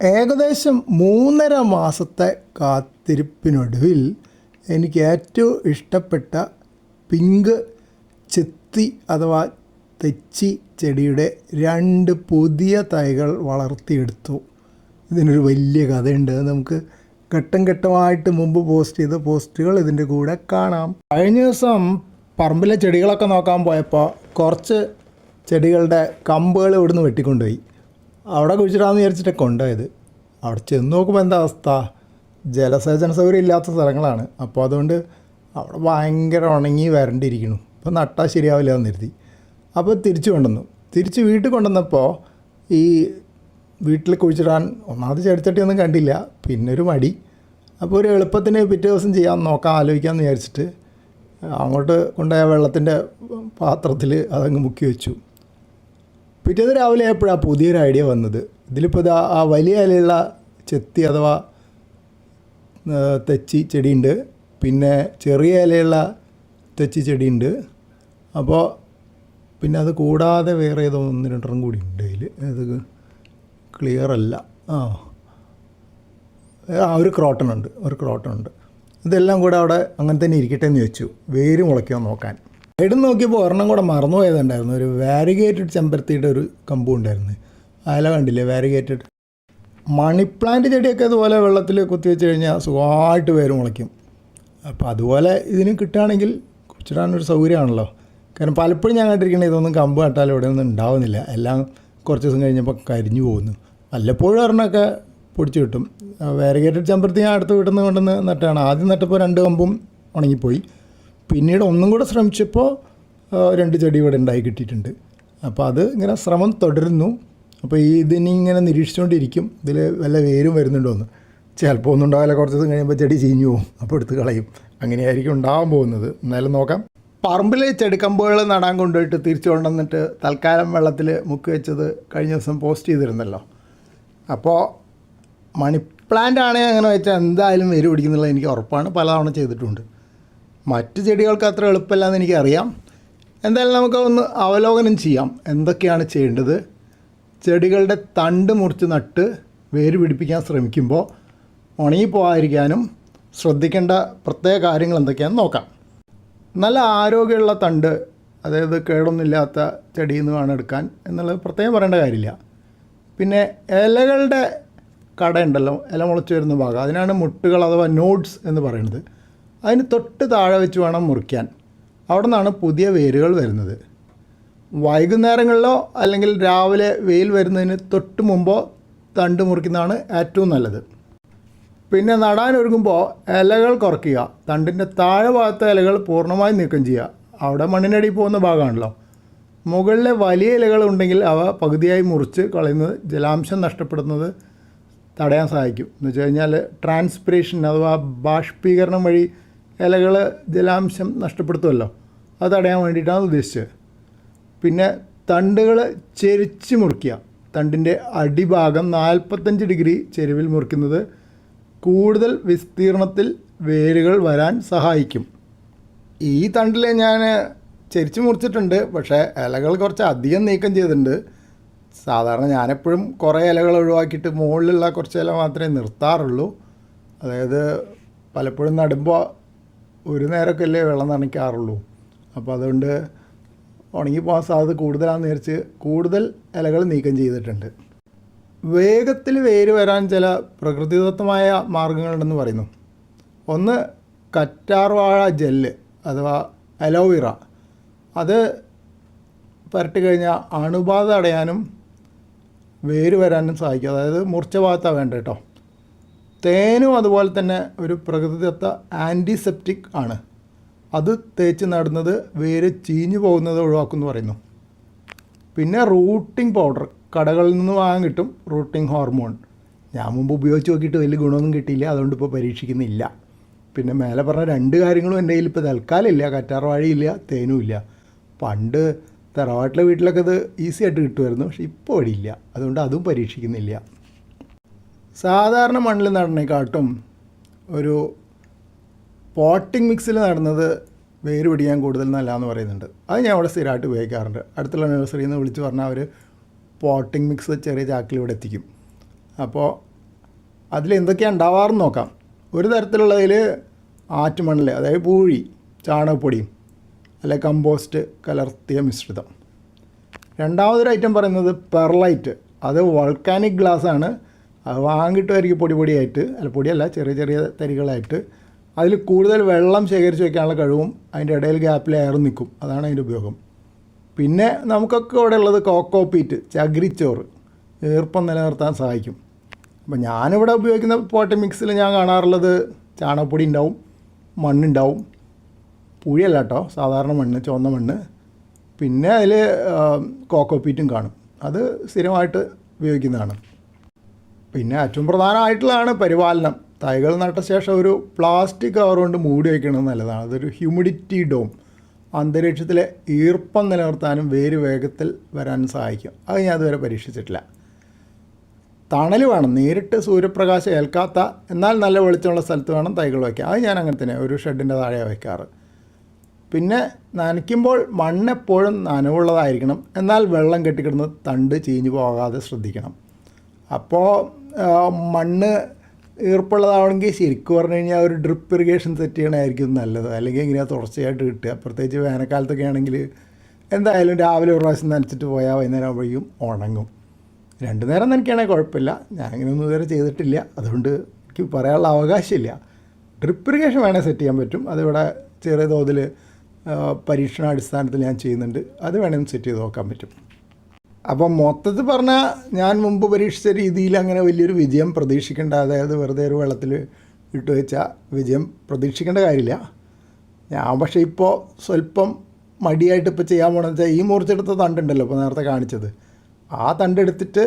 ഏകദേശം 3.5 മാസത്തെ കാത്തിരിപ്പിനൊടുവിൽ എനിക്ക് ഏറ്റവും ഇഷ്ടപ്പെട്ട പിങ്ക് ചെത്തി അഥവാ തെച്ചി ചെടിയുടെ 2 പുതിയ തൈകൾ വളർത്തിയെടുത്തു. ഇതിനൊരു വലിയ കഥയുണ്ട്. നമുക്ക് ഘട്ടം ഘട്ടമായിട്ട് മുമ്പ് പോസ്റ്റ് ചെയ്ത പോസ്റ്റുകൾ ഇതിൻ്റെ കൂടെ കാണാം. കഴിഞ്ഞ ദിവസം പറമ്പിലെ ചെടികളൊക്കെ നോക്കാൻ പോയപ്പോൾ കുറച്ച് ചെടികളുടെ കമ്പുകൾ ഇവിടുന്ന് വെട്ടിക്കൊണ്ടുപോയി. അവിടെ കുഴിച്ചിടാമെന്ന് വിചാരിച്ചിട്ട് കൊണ്ടുപോയത്. അവിടെ ചെന്ന് നോക്കുമ്പോൾ എന്താ അവസ്ഥ? ജലസേചന സൗകര്യം ഇല്ലാത്ത സ്ഥലങ്ങളാണ്. അപ്പോൾ അതുകൊണ്ട് അവിടെ ഭയങ്കര ഉണങ്ങി വരണ്ടിരിക്കുന്നു. ഇപ്പോൾ നട്ടാൽ ശരിയാവില്ല എന്ന് കരുതി. അപ്പോൾ തിരിച്ച് വീട്ടിൽ കൊണ്ടുവന്നപ്പോൾ ഈ വീട്ടിൽ കുഴിച്ചിടാൻ ഒന്നാമത് ചെടിച്ചട്ടിയൊന്നും കണ്ടില്ല, പിന്നെ ഒരു മടി. അപ്പോൾ ഒരു എളുപ്പത്തിന് പിറ്റേ ദിവസം ആലോചിക്കാമെന്ന് വിചാരിച്ചിട്ട് അങ്ങോട്ട് കൊണ്ടുപോയ വെള്ളത്തിൻ്റെ പാത്രത്തിൽ അതങ്ങ് മുക്കി വെച്ചു. പിറ്റേന്ന് രാവിലെ ആയപ്പോഴാണ് പുതിയൊരു ഐഡിയ വന്നത്. ഇതിലിപ്പോൾ ആ വലിയ ഇലയുള്ള ചെത്തി അഥവാ തെച്ചി ചെടിയുണ്ട്, പിന്നെ ചെറിയ ഇലയുള്ള തെച്ചി ചെടിയുണ്ട്. അപ്പോൾ പിന്നെ അത് കൂടാതെ വേറെ ഏതോ 1-2 കൂടി ഉണ്ട് അതിൽ. അത് ക്ലിയർ അല്ല. ഒരു ക്രോട്ടൺ ഉണ്ട്. ഇതെല്ലാം കൂടെ അവിടെ അങ്ങനെ തന്നെ ഇരിക്കട്ടെ എന്ന് വെച്ചു. വേര് മുളയ്ക്കാൻ നോക്കാൻ ഇടുന്ന് നോക്കിയപ്പോൾ ഒരെണ്ണം കൂടെ മറന്നുപോയതുണ്ടായിരുന്നു. ഒരു വാരിഗേറ്റഡ് ചെമ്പരത്തിയുടെ ഒരു കമ്പും ഉണ്ടായിരുന്നു. അല കണ്ടില്ലേ, വാരിഗേറ്റഡ്. മണി പ്ലാന്റ് ചെടിയൊക്കെ അതുപോലെ വെള്ളത്തിൽ കുത്തിവെച്ച് കഴിഞ്ഞാൽ സുഖമായിട്ട് വേര് മുളയ്ക്കും. അപ്പോൾ അതുപോലെ ഇതിന് കിട്ടുകയാണെങ്കിൽ കുഴിച്ചിടാനൊരു സൗകര്യമാണല്ലോ. കാരണം പലപ്പോഴും ഞാൻ കണ്ടിരിക്കുന്നത് ഇതൊന്നും കമ്പ് നട്ടാലും ഇവിടെ ഒന്നും ഉണ്ടാവുന്നില്ല. എല്ലാം കുറച്ച് ദിവസം കഴിഞ്ഞപ്പോൾ കരിഞ്ഞു പോകുന്നു. വല്ലപ്പോഴും ഒരെണ്ണമൊക്കെ പൊടിച്ച് കിട്ടും. വാരിഗേറ്റഡ് ചെമ്പരത്തി ഞാൻ അടുത്ത് വീട്ടിൽ നിന്ന് കൊണ്ടുവന്ന് നട്ടാണ്. ആദ്യം നട്ടപ്പോൾ 2 കമ്പും ഉണങ്ങിപ്പോയി. പിന്നീട് ഒന്നും കൂടെ ശ്രമിച്ചപ്പോൾ 2 ചെടി ഇവിടെ ഉണ്ടായി കിട്ടിയിട്ടുണ്ട്. അപ്പോൾ അത് ഇങ്ങനെ ശ്രമം തുടരുന്നു. അപ്പോൾ ഇതിനി ഇങ്ങനെ നിരീക്ഷിച്ചുകൊണ്ടിരിക്കും, ഇതിൽ വല്ല വേരും വരുന്നുണ്ടോയെന്ന്. ചിലപ്പോൾ ഒന്നും ഉണ്ടാവില്ല, കുറച്ച് ദിവസം കഴിയുമ്പോൾ ചെടി ചീഞ്ഞു പോകും, അപ്പോൾ എടുത്ത് കളയും. അങ്ങനെയായിരിക്കും ഉണ്ടാകാൻ പോകുന്നത്. എന്നാലും നോക്കാം. പറമ്പിൽ ചെടിക്കമ്പുകൾ നടാൻ കൊണ്ടുപോയിട്ട് തിരിച്ചു കൊണ്ടുവന്നിട്ട് തൽക്കാലം വെള്ളത്തിൽ മുക്കി വെച്ചത് കഴിഞ്ഞ ദിവസം പോസ്റ്റ് ചെയ്തിരുന്നല്ലോ. അപ്പോൾ മണി പ്ലാന്റ് ആണെങ്കിൽ അങ്ങനെ വെച്ചാൽ എന്തായാലും വേര് പിടിക്കുന്നുള്ളത് എനിക്ക് ഉറപ്പാണ്. പലതവണ ചെയ്തിട്ടുണ്ട്. മറ്റ് ചെടികൾക്ക് അത്ര എളുപ്പമല്ലെന്ന് എനിക്കറിയാം. എന്തായാലും നമുക്ക് ഒന്ന് അവലോകനം ചെയ്യാം എന്തൊക്കെയാണ് ചെയ്യേണ്ടത്. ചെടികളുടെ തണ്ട് മുറിച്ച് നട്ട് വേര് പിടിപ്പിക്കാൻ ശ്രമിക്കുമ്പോൾ ഉണങ്ങിപ്പോകാതിരിക്കാനും ശ്രദ്ധിക്കേണ്ട പ്രത്യേക കാര്യങ്ങൾ എന്തൊക്കെയാണെന്ന് നോക്കാം. നല്ല ആരോഗ്യമുള്ള തണ്ട്, അതായത് കേടൊന്നുമില്ലാത്ത ചെടിയിൽ നിന്ന് വേണം എടുക്കാൻ എന്നുള്ളത് പ്രത്യേകം പറയേണ്ട കാര്യമില്ല. പിന്നെ ഇലകളുടെ കടയുണ്ടല്ലോ, ഇല മുളച്ച് വരുന്ന ഭാഗം, അതിനാണ് മുട്ടുകൾ അഥവാ നോഡ്സ് എന്ന് പറയുന്നത്. അതിന് തൊട്ട് താഴെ വെച്ച് വേണം മുറിക്കാൻ. അവിടെ നിന്നാണ് പുതിയ വേരുകൾ വരുന്നത്. വൈകുന്നേരങ്ങളിലോ അല്ലെങ്കിൽ രാവിലെ വെയിൽ വരുന്നതിന് തൊട്ട് മുമ്പോ തണ്ട് മുറിക്കുന്നതാണ് ഏറ്റവും നല്ലത്. പിന്നെ നടാനൊരുങ്ങുമ്പോൾ ഇലകൾ കുറയ്ക്കുക. തണ്ടിൻ്റെ താഴെ ഭാഗത്തെ ഇലകൾ പൂർണ്ണമായി നീക്കം ചെയ്യുക. അവിടെ മണ്ണിനടിയിൽ പോകുന്ന ഭാഗമാണല്ലോ. മുകളിലെ വലിയ ഇലകൾ ഉണ്ടെങ്കിൽ അവ പകുതിയായി മുറിച്ച് കളയുന്നത് ജലാംശം നഷ്ടപ്പെടുന്നത് തടയാൻ സഹായിക്കും. എന്ന് വെച്ച് കഴിഞ്ഞാൽ ട്രാൻസ്പിറേഷൻ അഥവാ ബാഷ്പീകരണം വഴി ഇലകൾ ജലാംശം നഷ്ടപ്പെടുത്തുമല്ലോ, അത് തടയാൻ വേണ്ടിയിട്ടാണ് ഉദ്ദേശിച്ചത്. പിന്നെ തണ്ടുകൾ ചെരിച്ച് മുറിക്കുക. തണ്ടിൻ്റെ അടിഭാഗം 45 ഡിഗ്രി ചെരിവിൽ മുറിക്കുന്നത് കൂടുതൽ വിസ്തീർണത്തിൽ വേരുകൾ വരാൻ സഹായിക്കും. ഈ തണ്ടിൽ ഞാൻ ചെരിച്ച് മുറിച്ചിട്ടുണ്ട്, പക്ഷേ ഇലകൾ കുറച്ച് അധികം നീക്കം ചെയ്തിട്ടുണ്ട്. സാധാരണ ഞാനെപ്പോഴും കുറേ ഇലകൾ ഒഴിവാക്കിയിട്ട് മുകളിലുള്ള കുറച്ച് ഇല മാത്രമേ നിർത്താറുള്ളൂ. അതായത് പലപ്പോഴും നടുമ്പോൾ ഒരു നേരമൊക്കെ അല്ലേ വെള്ളം നനയ്ക്കാറുള്ളൂ. അപ്പോൾ അതുകൊണ്ട് ഉണങ്ങിപ്പോകാൻ സാധ്യത കൂടുതലാണെന്ന് വിചാരിച്ച് കൂടുതൽ ഇലകൾ നീക്കം ചെയ്തിട്ടുണ്ട്. വേഗത്തിൽ വേര് വരാൻ ചില പ്രകൃതിദത്തമായ മാർഗ്ഗങ്ങളുണ്ടെന്ന് പറയുന്നു. ഒന്ന് കറ്റാർവാഴ ജെല്ല് അഥവാ അലോവേറ. അത് പുരട്ടി കഴിഞ്ഞാൽ അണുബാധ തടയാനും വേര് വരാനും സഹായിക്കും. അതായത് മുറിച്ച ഭാഗത്താണ് വേണ്ട കേട്ടോ. തേനും അതുപോലെ തന്നെ ഒരു പ്രകൃതിദത്ത ആൻറ്റിസെപ്റ്റിക് ആണ്. അത് തേച്ച് നടുന്നത് വേര് ചീഞ്ഞു പോകുന്നത് ഒഴിവാക്കുമെന്ന് പറയുന്നു. പിന്നെ റൂട്ടിംഗ് പൗഡർ കടകളിൽ നിന്ന് വാങ്ങാൻ കിട്ടും. റൂട്ടിംഗ് ഹോർമോൺ ഞാൻ മുമ്പ് ഉപയോഗിച്ച് നോക്കിയിട്ട് വലിയ ഗുണമൊന്നും കിട്ടിയില്ല, അതുകൊണ്ട് ഇപ്പോൾ പരീക്ഷിക്കുന്നില്ല. പിന്നെ മേലെ പറഞ്ഞ 2 കാര്യങ്ങളും എൻ്റെ കയ്യിൽ ഇപ്പോൾ തൽക്കാലം ഇല്ല. കറ്റാർവാഴയില്ല, തേനും ഇല്ല. പണ്ട് തറവാട്ടിലെ വീട്ടിലൊക്കെ ഇത് ഈസി ആയിട്ട് കിട്ടുമായിരുന്നു, പക്ഷേ ഇപ്പോൾ വഴിയില്ല, അതുകൊണ്ട് അതും പരീക്ഷിക്കുന്നില്ല. സാധാരണ മണ്ണിൽ നടണേക്കാട്ടും ഒരു പോട്ടിംഗ് മിക്സിൽ നടുന്നത് വേര് പിടിക്കാൻ കൂടുതൽ നല്ലതെന്ന് പറയുന്നുണ്ട്. അത് ഞാൻ ഇവിടെ സ്ഥിരമായിട്ട് ഉപയോഗിക്കാറുണ്ട്. അടുത്തുള്ള നഴ്സറിയിൽ നിന്ന് വിളിച്ച് പറഞ്ഞാൽ അവർ പോട്ടിംഗ് മിക്സ് ചെറിയ ചാക്കിൽ ഇവിടെ എത്തിക്കും. അപ്പോൾ അതിലെന്തൊക്കെയാണ് ഉണ്ടാവാറെന്ന് നോക്കാം. ഒരു തരത്തിലുള്ളതിൽ ആറ്റുമണൽ, അതായത് പൂഴി, ചാണകപ്പൊടിയും അല്ലെ കമ്പോസ്റ്റ് കലർത്തിയ മിശ്രിതം. രണ്ടാമതൊരു ഐറ്റം പറയുന്നത് പെർലൈറ്റ്. അത് വൾക്കാനിക് ഗ്ലാസ്സാണ്. അത് വാങ്ങിയിട്ടുമായിരിക്കും പൊടി പൊടിയായിട്ട്, അല്ല പൊടിയല്ല, ചെറിയ ചെറിയ തരികളായിട്ട്. അതിൽ കൂടുതൽ വെള്ളം ശേഖരിച്ച് വയ്ക്കാനുള്ള കഴിവും അതിൻ്റെ ഇടയിൽ ഗ്യാപ്പിൽ എയർ നിൽക്കും. അതാണ് അതിൻ്റെ ഉപയോഗം. പിന്നെ നമുക്കൊക്കെ ഇവിടെ ഉള്ളത് കോക്കോപീറ്റ്, ചകിരിച്ചോറ്, ഈർപ്പം നിലനിർത്താൻ സഹായിക്കും. അപ്പോൾ ഞാനിവിടെ ഉപയോഗിക്കുന്ന പോട്ടി മിക്സിൽ ഞാൻ കാണാറുള്ളത് ചാണകപ്പൊടി ഉണ്ടാവും, മണ്ണുണ്ടാവും, പുഴിയല്ല കേട്ടോ, സാധാരണ മണ്ണ്, ചുവന്ന മണ്ണ്. പിന്നെ അതിൽ കോക്കോപീറ്റും കാണും. അത് സ്ഥിരമായിട്ട് ഉപയോഗിക്കുന്നതാണ്. പിന്നെ ഏറ്റവും പ്രധാനമായിട്ടുള്ളതാണ് പരിപാലനം. തൈകൾ നട്ട ശേഷം ഒരു പ്ലാസ്റ്റിക് കവർ കൊണ്ട് മൂടി വയ്ക്കുന്നത് നല്ലതാണ്. അതൊരു ഹ്യൂമിഡിറ്റി ഡോം, അന്തരീക്ഷത്തിലെ ഈർപ്പം നിലനിർത്താനും വേര് വേഗത്തിൽ വരാനും സഹായിക്കും. അത് ഞാൻ അതുവരെ പരീക്ഷിച്ചിട്ടില്ല. തണൽ വേണം, നേരിട്ട് സൂര്യപ്രകാശം ഏൽക്കാത്ത എന്നാൽ നല്ല വെളിച്ചമുള്ള സ്ഥലത്ത് വേണം തൈകൾ വയ്ക്കാൻ. അത് ഞാൻ അങ്ങനെ തന്നെ ഒരു ഷെഡിൻ്റെ താഴെ വയ്ക്കാറ്. പിന്നെ നനയ്ക്കുമ്പോൾ മണ്ണെപ്പോഴും നനവുള്ളതായിരിക്കണം, എന്നാൽ വെള്ളം കെട്ടിക്കിടന്ന് തണ്ട് ചീഞ്ഞു പോകാതെ ശ്രദ്ധിക്കണം. അപ്പോൾ മണ്ണ് ഈർപ്പുള്ളതാവണമെങ്കിൽ ശരിക്കും പറഞ്ഞു കഴിഞ്ഞാൽ ഒരു ഡ്രിപ്പ് ഇറിഗേഷൻ സെറ്റ് ചെയ്യണമായിരിക്കും നല്ലത്. അല്ലെങ്കിൽ ഇങ്ങനെ തുടർച്ചയായിട്ട് കിട്ടുക. പ്രത്യേകിച്ച് വേനൽക്കാലത്തൊക്കെ ആണെങ്കിൽ എന്തായാലും രാവിലെ ഒരു പ്രാവശ്യം നനച്ചിട്ട് പോയാൽ വൈകുന്നേരം ആകുമ്പോഴേക്കും ഉണങ്ങും. 2 നേരം നനയ്ക്കുകയാണെങ്കിൽ കുഴപ്പമില്ല. ഞാനിങ്ങനെയൊന്നും ഇതുവരെ ചെയ്തിട്ടില്ല, അതുകൊണ്ട് എനിക്ക് പറയാനുള്ള അവകാശമില്ല. ഡ്രിപ്പ് ഇറിഗേഷൻ വേണേൽ സെറ്റ് ചെയ്യാൻ പറ്റും. അതിവിടെ ചെറിയ തോതിൽ പരീക്ഷണാടിസ്ഥാനത്തിൽ ഞാൻ ചെയ്യുന്നുണ്ട്. അത് വേണമെങ്കിൽ സെറ്റ് ചെയ്ത് നോക്കാൻ പറ്റും. അപ്പം മൊത്തത്തിൽ പറഞ്ഞാൽ ഞാൻ മുമ്പ് പരീക്ഷിച്ച രീതിയിൽ അങ്ങനെ വലിയൊരു വിജയം പ്രതീക്ഷിക്കേണ്ട, അതായത് വെറുതെ ഒരു വെള്ളത്തിൽ ഇട്ട് വെച്ചാൽ വിജയം പ്രതീക്ഷിക്കേണ്ട കാര്യമില്ല. ഞാൻ പക്ഷേ ഇപ്പോൾ സ്വല്പം മടിയായിട്ട് ഇപ്പോൾ ചെയ്യാൻ പോകണമെന്ന് വെച്ചാൽ ഈ മുറിച്ചെടുത്ത തണ്ടുണ്ടല്ലോ ഇപ്പോൾ നേരത്തെ കാണിച്ചത്, ആ തണ്ടെടുത്തിട്ട്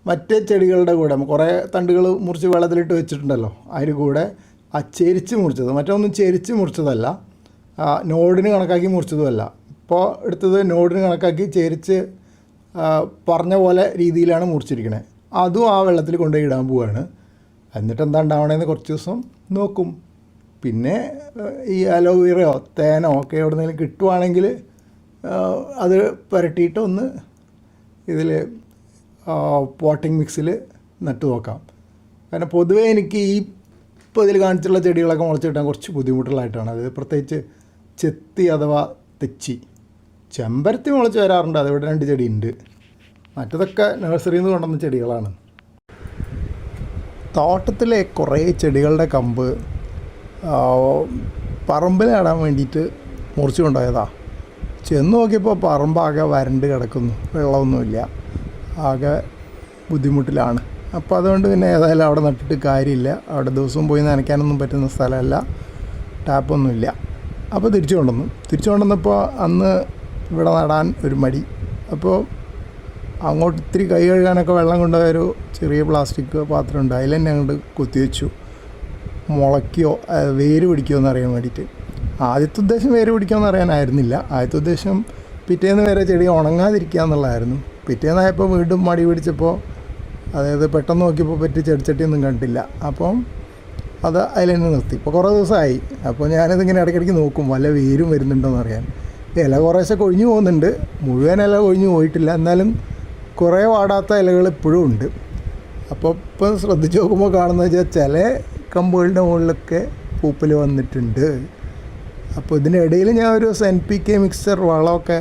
മറ്റേ ചെടികളുടെ കൂടെ കുറേ തണ്ടുകൾ മുറിച്ച് വെള്ളത്തിലിട്ട് വെച്ചിട്ടുണ്ടല്ലോ, അതിന് കൂടെ ആ ചെരിച്ച് മുറിച്ചത്, മറ്റൊന്നും ചെരിച്ച് മുറിച്ചതല്ല, നോഡിന് കണക്കാക്കി മുറിച്ചതുമല്ല. ഇപ്പോൾ എടുത്തത് നോഡിന് കണക്കാക്കി ചെരിച്ച് പറഞ്ഞ പോലെ രീതിയിലാണ് മുറിച്ചിരിക്കണത്. അതും ആ വെള്ളത്തിൽ കൊണ്ടുപോയി ഇടാൻ പോവുകയാണ്. എന്നിട്ട് എന്താ ഉണ്ടാവണേന്ന് കുറച്ച് ദിവസം നോക്കും. പിന്നെ ഈ അലോവേറയോ തേനോ ഒക്കെ എവിടെന്നെങ്കിലും കിട്ടുവാണെങ്കിൽ അത് പുരട്ടിയിട്ട് ഒന്ന് ഇതിൽ പോട്ടിംഗ് മിക്സിൽ നട്ട് നോക്കാം. കാരണം പൊതുവേ എനിക്ക് ഈ ഇപ്പോൾ ഇതിൽ കാണിച്ചുള്ള ചെടികളൊക്കെ മുളച്ച് കിട്ടാൻ കുറച്ച് ബുദ്ധിമുട്ടുള്ളതായിട്ടാണ്. അത് പ്രത്യേകിച്ച് ചെത്തി അഥവാ തെച്ചി. ചെമ്പരത്തി മുളച്ച് വരാറുണ്ട്, അതിവിടെ 2 ചെടി ഉണ്ട്. മറ്റതൊക്കെ നഴ്സറിയിൽ നിന്ന് കൊണ്ടുവന്ന ചെടികളാണ്. തോട്ടത്തിലെ കുറേ ചെടികളുടെ കമ്പ് പറമ്പിൽ നടാൻ വേണ്ടിയിട്ട് മുറിച്ച് കൊണ്ടുപോയതാണ്. ചെന്ന് നോക്കിയപ്പോൾ പറമ്പാകെ വരണ്ട് കിടക്കുന്നു, വെള്ളമൊന്നുമില്ല, ആകെ ബുദ്ധിമുട്ടിലാണ്. അപ്പോൾ അതുകൊണ്ട് പിന്നെ ഏതായാലും അവിടെ നട്ടിട്ട് കാര്യമില്ല. അവിടെ ദിവസവും പോയി നനയ്ക്കാനൊന്നും പറ്റുന്ന സ്ഥലമല്ല, ടാപ്പൊന്നുമില്ല. അപ്പോൾ തിരിച്ചു കൊണ്ടുവന്നപ്പോൾ അന്ന് ഇവിടെ നടാൻ ഒരു മടി. അപ്പോൾ അങ്ങോട്ട് ഇത്തിരി കൈ കഴുകാനൊക്കെ വെള്ളം കൊണ്ടുപോയൊരു ചെറിയ പ്ലാസ്റ്റിക് പാത്രമുണ്ട്, അതിൽ തന്നെ അങ്ങോട്ട് കുത്തിവെച്ചു. മുളയ്ക്കോ വേര് പിടിക്കുമോ എന്നറിയാൻ വേണ്ടിയിട്ട്. ആദ്യത്തെ ഉദ്ദേശം വേര് പിടിക്കുമോ അറിയാനായിരുന്നില്ല. ആദ്യത്തെ ഉദ്ദേശം പിറ്റേന്ന് വരെ ചെടി ഉണങ്ങാതിരിക്കുക എന്നുള്ളതായിരുന്നു. പിറ്റേന്നായപ്പോൾ വീണ്ടും മടി പിടിച്ചപ്പോൾ, അതായത് പെട്ടെന്ന് നോക്കിയപ്പോൾ പറ്റി ചെടിച്ചട്ടിയൊന്നും കണ്ടില്ല. അപ്പം അത് അതിൽ തന്നെ നിർത്തി. ഇപ്പോൾ കുറേ ദിവസമായി. അപ്പോൾ ഞാനിതിങ്ങനെ ഇടയ്ക്കിടയ്ക്ക് നോക്കും വല്ല വേരും വരുന്നുണ്ടോയെന്ന് അറിയാൻ. ഇല കുറേശ്ശെ കൊഴിഞ്ഞു പോകുന്നുണ്ട്, മുഴുവൻ ഇല കൊഴിഞ്ഞു പോയിട്ടില്ല, എന്നാലും കുറേ വാടാത്ത ഇലകൾ ഇപ്പോഴും ഉണ്ട്. അപ്പോൾ ഇപ്പം ശ്രദ്ധിച്ച് നോക്കുമ്പോൾ കാണുന്നത് വെച്ചാൽ ചില കമ്പുകളുടെ മുകളിലൊക്കെ പൂപ്പൽ വന്നിട്ടുണ്ട്. അപ്പോൾ ഇതിനിടയിൽ ഞാൻ ഒരു NPK മിക്സ്ചർ വളമൊക്കെ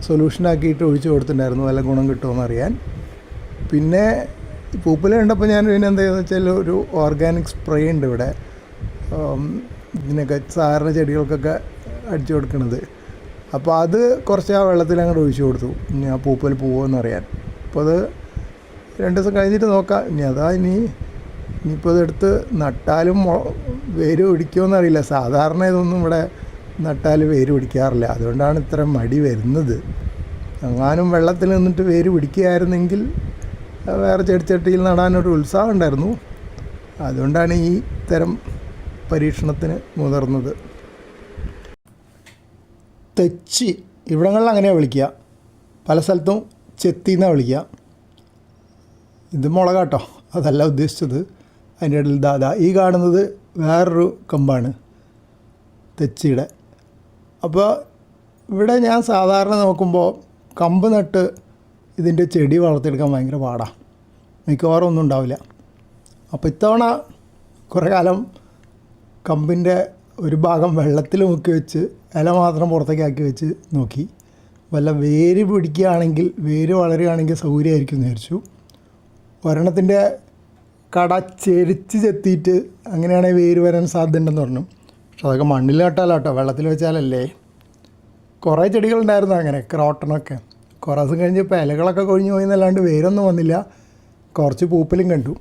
സൊല്യൂഷനാക്കിയിട്ട് ഒഴിച്ച് കൊടുത്തിട്ടുണ്ടായിരുന്നു, വല്ല ഗുണം കിട്ടുമോ അറിയാൻ. പിന്നെ പൂപ്പൽ കണ്ടപ്പോൾ ഞാൻ പിന്നെ എന്താ വെച്ചാൽ ഒരു ഓർഗാനിക് സ്പ്രേ ഉണ്ട് ഇവിടെ, ഇതിനൊക്കെ സാധാരണ ചെടികൾക്കൊക്കെ അടിച്ചു കൊടുക്കുന്നത്. അപ്പോൾ അത് കുറച്ച് ആ വെള്ളത്തിൽ അങ്ങോട്ട് ഒഴിച്ചു കൊടുത്തു, ഇനി ആ പൂപ്പൽ പോവുമെന്ന് അറിയാൻ. അപ്പോൾ അത് 2 ദിവസം കഴിഞ്ഞിട്ട് നോക്കാം. ഇനിയിപ്പോൾ ഇതെടുത്ത് നട്ടാലും വേര് പിടിക്കുമെന്നറിയില്ല. സാധാരണ ഇതൊന്നും ഇവിടെ നട്ടാൽ വേര് പിടിക്കാറില്ല, അതുകൊണ്ടാണ് ഇത്ര മടി വരുന്നത്. എങ്ങാനും വെള്ളത്തിൽ നിന്നിട്ട് വേര് പിടിക്കുകയായിരുന്നെങ്കിൽ വേറെ ചെടിച്ചട്ടിയിൽ നടാനൊരു ഉത്സാഹം ഉണ്ടായിരുന്നു. അതുകൊണ്ടാണ് ഈ തരം പരീക്ഷണത്തിന് മുതിർന്നത്. തെച്ചി ഇവിടങ്ങളിൽ അങ്ങനെയാണ് വിളിക്കുക, പല സ്ഥലത്തും ചെത്തി എന്നാണ് വിളിക്കുക. ഇത് മുളകാട്ടോ, അതല്ല ഉദ്ദേശിച്ചത്. അതിൻ്റെ ഇടയിൽ ദാദാ ഈ കാണുന്നത് വേറൊരു കമ്പാണ് തെച്ചിയുടെ. അപ്പോൾ ഇവിടെ ഞാൻ സാധാരണ നോക്കുമ്പോൾ കമ്പ് നട്ട് ഇതിൻ്റെ ചെടി വളർത്തിയെടുക്കാൻ ഭയങ്കര പാടാണ്, മിക്കവാറും ഒന്നും ഉണ്ടാവില്ല. അപ്പോൾ ഇത്തവണ കുറേ കാലം കമ്പിൻ്റെ ഒരു ഭാഗം വെള്ളത്തിൽ മുക്കി വെച്ച് ഇല മാത്രം പുറത്തേക്ക് ആക്കി വെച്ച് നോക്കി. വല്ല വേര് പിടിക്കുകയാണെങ്കിൽ, വേര് വളരുകയാണെങ്കിൽ സൗകര്യമായിരിക്കും എന്ന് വിചാരിച്ചു. ഒരെണ്ണത്തിൻ്റെ കട ചെരിച്ച് ചെത്തിയിട്ട് അങ്ങനെയാണെങ്കിൽ വേര് വരാൻ സാധ്യതയുണ്ടെന്ന് പറഞ്ഞു. പക്ഷെ അതൊക്കെ മണ്ണിൽ നട്ടാലോ കേട്ടോ, വെള്ളത്തിൽ വെച്ചാലല്ലേ. കുറേ ചെടികളുണ്ടായിരുന്നു അങ്ങനെ, ക്രോട്ടണൊക്കെ. കുറേ ദിവസം കഴിഞ്ഞ് ഇപ്പോൾ ഇലകളൊക്കെ കൊഴിഞ്ഞു പോയി എന്നല്ലാണ്ട് വേരൊന്നും വന്നില്ല. കുറച്ച് പൂപ്പലും കണ്ടു.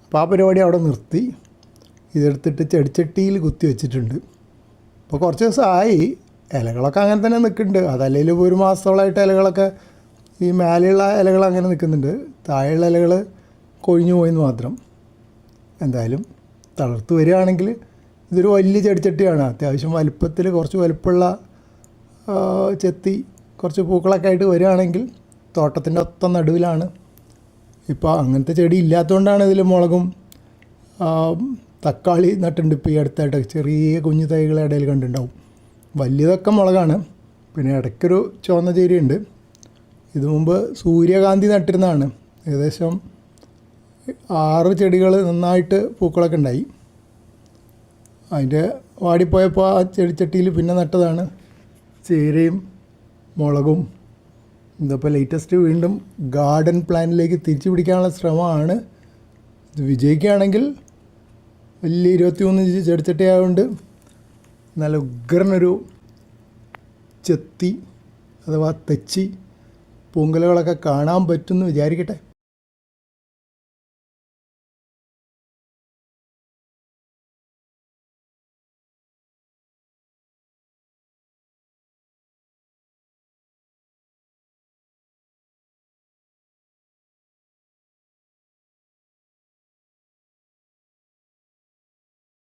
അപ്പോൾ ആ പരിപാടി അവിടെ നിർത്തി. ഇതെടുത്തിട്ട് ചെടിച്ചട്ടിയിൽ കുത്തി വെച്ചിട്ടുണ്ട്. ഇപ്പോൾ കുറച്ച് ദിവസമായി, ഇലകളൊക്കെ അങ്ങനെ തന്നെ നിൽക്കുന്നുണ്ട്. അതല്ലെങ്കിൽ ഇപ്പോൾ ഒരു മാസത്തോളമായിട്ട് ഇലകളൊക്കെ ഈ മേലെയുള്ള ഇലകൾ അങ്ങനെ നിൽക്കുന്നുണ്ട്, താഴെയുള്ള ഇലകൾ കൊഴിഞ്ഞു പോയെന്ന് മാത്രം. എന്തായാലും തളർത്ത് വരികയാണെങ്കിൽ ഇതൊരു വലിയ ചെടിച്ചട്ടിയാണ്. അത്യാവശ്യം വലുപ്പത്തിൽ കുറച്ച് വലുപ്പമുള്ള ചെത്തി കുറച്ച് പൂക്കളൊക്കെ ആയിട്ട് വരികയാണെങ്കിൽ തോട്ടത്തിൻ്റെ ഒത്ത നടുവിലാണ്. ഇപ്പോൾ അങ്ങനത്തെ ചെടി ഇല്ലാത്തതുകൊണ്ടാണ് ഇതിൽ മുളകും തക്കാളി നട്ടുണ്ട്. ഇപ്പോൾ ഈ അടുത്തായിട്ട് ചെറിയ കുഞ്ഞു തൈകളെ ഇടയിൽ കണ്ടിട്ടുണ്ടാവും. വലിയതൊക്കെ മുളകാണ്. പിന്നെ ഇടയ്ക്കൊരു ചുവന്ന ചേരിയുണ്ട്. ഇത് മുമ്പ് സൂര്യകാന്തി നട്ടിരുന്നതാണ്. ഏകദേശം 6 ചെടികൾ നന്നായിട്ട് പൂക്കളൊക്കെ ഉണ്ടായി. അതിൻ്റെ വാടിപ്പോയപ്പോൾ ആ ചെടിച്ചട്ടിയിൽ പിന്നെ നട്ടതാണ് ചീരയും മുളകും. ഇതിപ്പോൾ ലേറ്റസ്റ്റ് വീണ്ടും ഗാർഡൻ പ്ലാനിലേക്ക് തിരിച്ചു പിടിക്കാനുള്ള ശ്രമമാണ്. ഇത് വിജയിക്കുകയാണെങ്കിൽ വലിയ 23 ചെടിച്ചട്ടി ആയതുകൊണ്ട് നല്ല ഉഗ്രനൊരു ചെത്തി അഥവാ തെച്ചി പൂങ്കലകളൊക്കെ കാണാൻ പറ്റുമെന്ന് വിചാരിക്കട്ടെ.